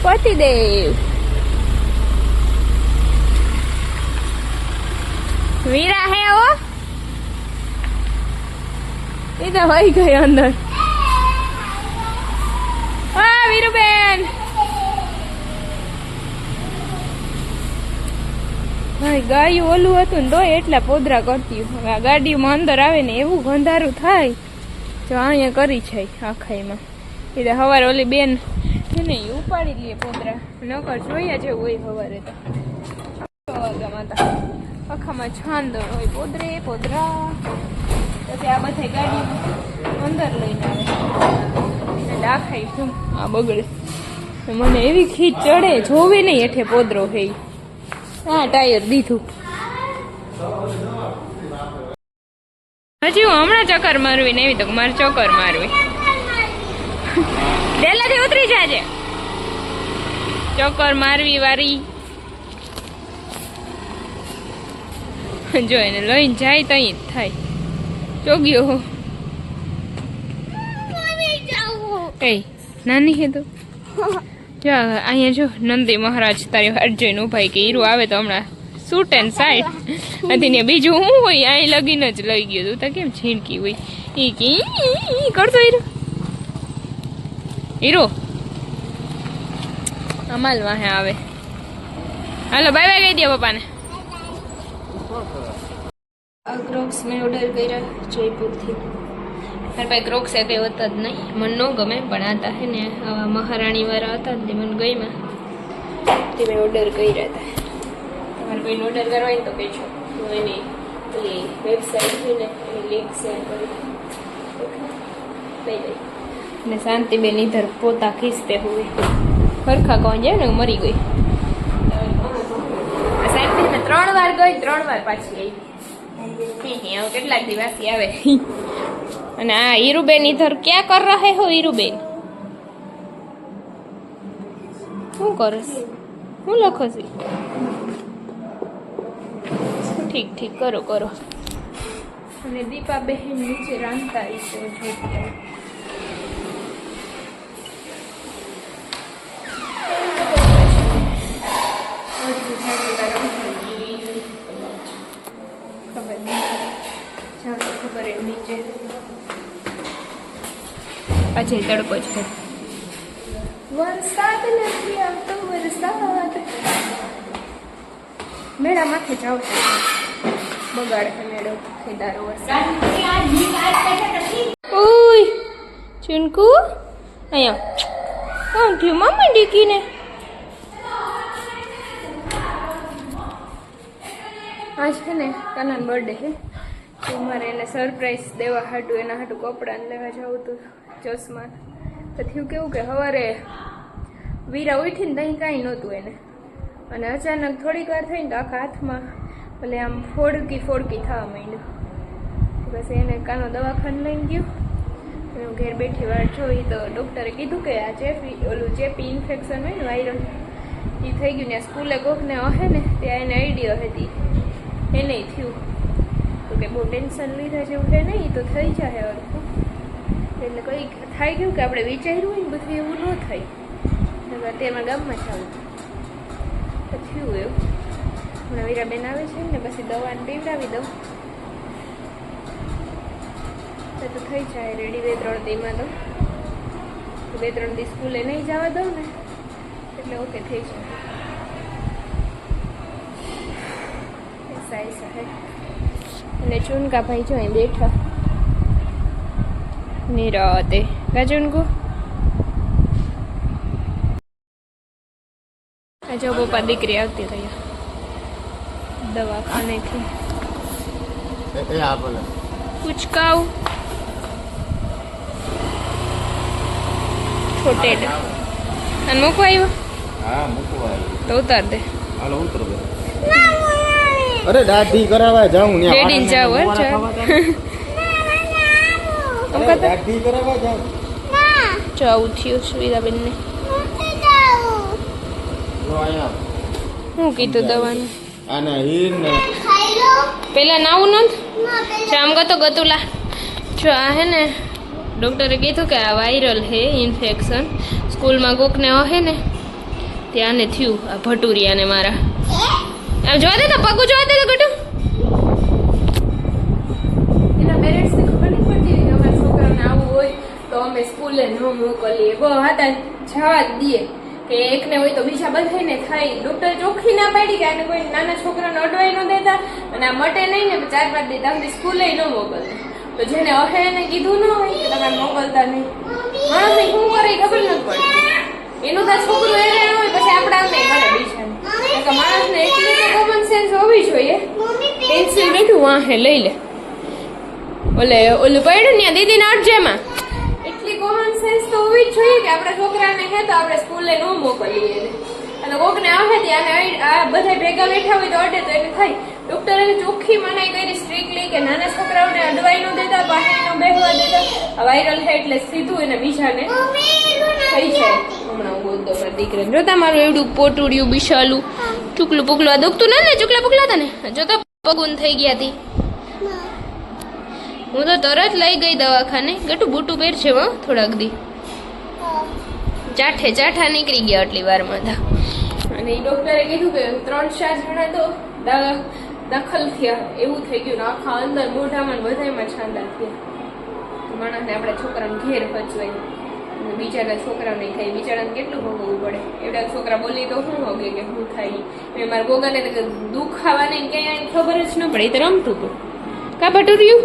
પતિદેવ વીરા હે ઓ એ તો વહી ગઈ અંદર હા વીરુબેન ગાયું ઓલું હતું ને તો એટલા પોદરા કરતી હવે આ ગાડીમાં અંદર આવે ને એવું ગંધારું થાય જો અહીંયા કરી છે આખાઈમાં એટલે સવારે ઓલી બેન એને ઉપાડી લઈએ પોદરા નકર જોયા જેવું હોય સવારે તો વાગ્યામાં તો આખામાં છાંદો હોય પોદરે પોદરા પછી આ બધા ગાડી અંદર લઈને આવે એટલે આખાઈ શું આ બગડે મને એવી ખીચ ચડે જોવે નહીં એઠે પોદરો હે હા ટાયર દીધું હજી હું હમણાં ચક્કર મારવી ને એવી તો મારે ચક્કર મારવી ડેલાથી ઉતરી જાજે ચક્કર મારવી વારી જો એને લઈને જાય તો અહીં જ થાય ચોગ્યો એ નાની હે તો જો અહીંયા જો નંદી મહારાજ તારી વાટ જોઈને ઉભાઈ કે હીરો આવે તો હમણાં સૂટ એન્ડ સાઈડ હતી ને બીજું હું હોય અહીં લગીને જ લઈ ગયો તું તો કેમ છીણકી હોય એ કે કરતો હીરો હીરો અમાલ વાહે આવે હાલો બાય બાય કહી દે પપ્પાને ક્રોક્સ મેં ઓર્ડર કર્યા જયપુરથી મારા પાસે ક્રોક્સ એ કંઈ હોતા જ નહીં મને ન ગમે પણ આતા હે ને આવા મહારાણીવાળા હતા ને તે મને ગઈમાં તે મેં ઓર્ડર કર્યા હતા તમારે કોઈને ઓર્ડર કરવા હોય તો કહેજો હું એની પેલી વેબસાઇટ છે ને એની લિંક શેર કરી લઈ લઈ અને શાંતિબેન ઇધર પોતા ખીસતે હોય ખરખા કોણ જાય ને મરી ગઈ શાંતિ મેં 3 વાર ગઈ 3 વાર પાછી આવી કેટલાક દિવસથી આવે અને આ હીરુબેન ઇધર ક્યાં કર રહે હો હીરુબેન શું કરસ શું લખો છે ઠીક ઠીક કરો કરો અને દીપા બહેન નીચે રાંધતા ઈસો જોતા ખબર એમ નીચે પછી તડકો છે વરસાદ નથી આવતો વરસાદ મેળા માથે જાવ બગાડ છે મેળો ખેદારો વરસાદ ઓય ચુનકુ અહીંયા કોણ થયું મામા ડીકીને આજ છે ને કાનાનો બર્થડે છે તો મારે એને સરપ્રાઈઝ દેવા હાટું એના હાટું કપડાં લેવા જવું હતું ચશ્મા તો થયું કેવું કે સવારે વીરા ઉઠીને ત્યાં કાંઈ નહોતું એને અને અચાનક થોડીક વાર થઈને તો આખા હાથમાં ભલે આમ ફોડકી થવા માંડ્યું બસ એને કાનો દવાખાને લઈને ગયો હું ઘેર બેઠી વાર જોઈ તો ડૉક્ટરે કીધું કે આ ચેપી ઇન્ફેક્શન હોય ને વાયરલ એ થઈ ગયું ને સ્કૂલે કોકને હે ને ત્યાં એને આઈડિયા હતી એને થયું તો કે બહુ ટેન્શન લીધા જેવું છે નહીં તો થઈ જાય હરખું એટલે કંઈ થાય ગયું કે આપણે વિચાર્યું હોય ને બધું એવું ન થાય અત્યારમાં ગામમાં જ આવું તો થયું એવું હમણાં વીરાબેન આવે છે ને પછી દવાને પીવડાવી દઉં તો થઈ જાય રેડી 2-3 દીમાં તો 2-3 દી સ્કૂલે નહીં જવા દઉં ને એટલે ઓકે થઈ જાય સાઈ સાહેબ અને ચુનકા ભાઈ જો અહીં બેઠા નિરાતે ગાજુનકો જો પપ્પા દીકરી આવતી રહ્યા દવાખાનેથી પૂચકાવ છોટે અને મૂકવા આવ્યો તો ઉતાર દે અરે દાઢી કરાવવા જાઉં ને ડેડી જાવ દાઢી કરાવવા જાઉં જાવું થયું સુવિધાબેન ને શું કીધું દવાનું આને હીર ને પેલા નાવું નથી જામ ગતુલા જો આ હે ને ડૉક્ટરે કીધું કે આ વાયરલ હે ઇન્ફેક્શન સ્કૂલમાં કોકને હે ને ત્યાંને થયું આ ભટુરિયાને મારા આમ જોવા દે તો પગું જોવા દે તો ગટુ એના પેરેન્ટ્સને ખબર નહીં પડતી કે અમારા છોકરાને આવું હોય તો અમે સ્કૂલે ન મોકલીએ હતા જવા જ દઈએ કે એકને હોય તો બીજા બધાને થાય. ડોક્ટર ચોખ્ખી ના પાડી કે આને કોઈ નાના છોકરાને અડવાઈ ન દેતા અને આ મટે નહીં ને 4-5 દી તમને સ્કૂલે ન મોકલતા. તો જેને અહે એને કીધું ન હોય કે તમે મોકલતા નહીં માણસને શું કરે ખબર નથી પડતી. એનું તો છોકરું એને હોય પછી આપણા નહીં કરે બીજા માણસને એટલી તો કોમન સેન્સ હોવી જોઈએ. પેન્સિલ બેઠું વાહે લઈ લે ઓલું પડ્યું ને દીદીને અડજેમાં એટલી કોમન સેન્સ તો હોવી જ જોઈએ કે આપણા છોકરાને હે તો આપણે સ્કૂલે ન મોકલીએ અને કોકને આવે ત્યાં આ બધા ભેગા બેઠા હોય તો અડે તો એને થાય. ડોક્ટરે ચોખ્ખી મનાઈ કરી સ્ટ્રિક્ટલી કે નાના છોકરાઓને અડવાઈ ન દેતા બહાર ન બેહવા દેતા. વાયરલ થાય એટલે સીધું એને બીજાને થઈ જાય. હમણાં હું બોલતો મારા દીકરાને જોતા મારું એવડું પોટુડિયું બિશાલું ચૂકલું પુકલું આ દુખતું ના ને ચૂકલા પુકલા હતા ને જોતા પગુન થઈ ગયા હતી. હું તો તરત લઈ ગઈ દવાખાને. ગટું બૂટું પહેર છે થોડાક દી ચાઠા નીકળી ગયા આટલી વારમાં હતા. અને એ ડોક્ટરે કીધું કે 3-4 જણા તો દાખલ થયા એવું થઈ ગયું ને આખા અંદર મોઢામાં બધામાં છાંડા થયા. માણસને આપણે છોકરાને ઘેર હચવાય બિચારા છોકરાને થાય બિચારાને કેટલું ભોગવવું પડે. એવડા છોકરા બોલી તો શું હોગે કે શું થાય. મેં મારા ગોગાને દુખાવાને ક્યાંય ખબર જ ન પડે. એ તો રમતું હતું કા ભટુર્યું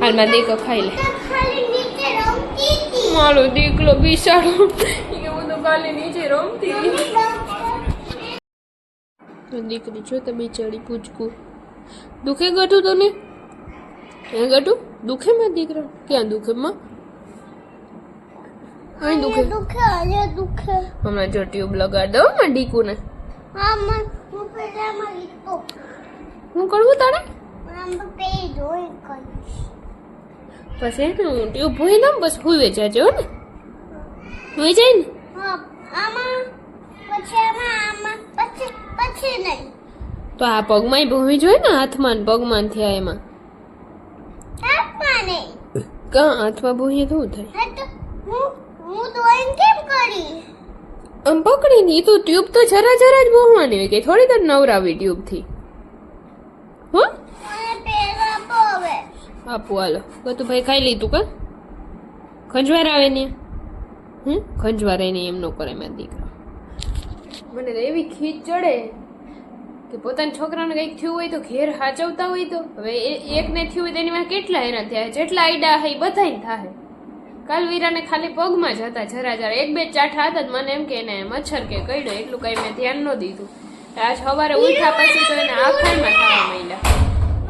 હાલમાં દેખો ખાઈ લે મારો દીકલો બિચારો એવું તો કાલે નીચે રમતી દીકરી જો તો બિચારી પૂછકું દુખે ગઠું તને હે ગઠું દુખે માં દીકરા ક્યાં દુખે માં અહીં દુખે હમણાં જો ટ્યુબ લગાડ દઉં માં ડીકુને હું કરવું તારે પછી હું ટ્યુબ ભોઈ દઉં બસ હુઈ જાજો ને હુઈ જાય ને તો આ પગમાં ભોવી જોઈએ ને હાથમાં ને પગમાં થયા એમાં કા હાથમાં ભોઈએ તો શું થાય આમ પકડી ની તો ટ્યુબ તો જરા જ ભોવાની હોય કે થોડી તો નવરાવી ટ્યુબ થી હો આપું હાલો બધું ભાઈ ખાઈ લીધું કા ખંજવાર આવે ને ખંજવાર એને એમ ન કરે મારા દીકરા. મને તો એવી ખીચ ચડે કે પોતાના છોકરાને કંઈક થયું હોય તો ઘેર હાચવતા હોય તો હવે એકને થયું હોય તેની માં કેટલા એના થયા જેટલા આઈડા હે બધાય થાય. કાલ વીરાને ખાલી પગમાં જ હતા જરા 1-2 ચાઠા હતા મને એમ કે એને મચ્છર કે કઈડો એટલું કઈ મેં ધ્યાન ન દીધું. આજ સવારે ઉઠ્યા પછી તો એને આખાઈમાં થવા માંડ્યા.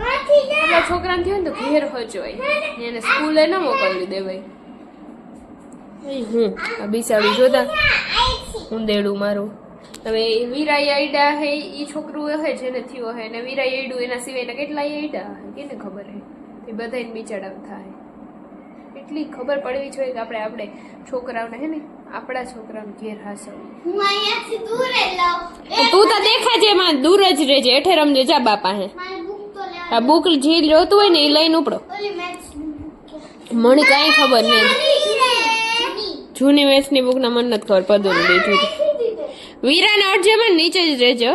આપણા છોકરાને થયું ને તો ઘેર હચવાય એને સ્કૂલે ન મોકલી દેવાય. હું આ બિસાડું જોતા ઊંદેડું મારું. હવે વીરાઈ આઈડા હે એ છોકરું હે જેને થયું હે ને વીરાઈ આઈડું એના સિવાયના કેટલા આઈડા હે કેને ખબર હે એ બધાને બિચારા થાય. એટલી ખબર પડવી જોઈએ કે આપણે છોકરાઓને હે ને આપણા છોકરાઓને ઘેર હાસવું. તું તો દેખાય છે એમાં દૂર જ રહેજે એઠે રમજે જા બાપા હે આ બુક જે જોતું હોય ને એ લઈને ઉપડો. મને કાંઈ ખબર નહીં જૂની મેથ્સની બુકના મને નથી ખબર પદોની બેઠી વીરાને અડજે મને નીચે જ રહેજો.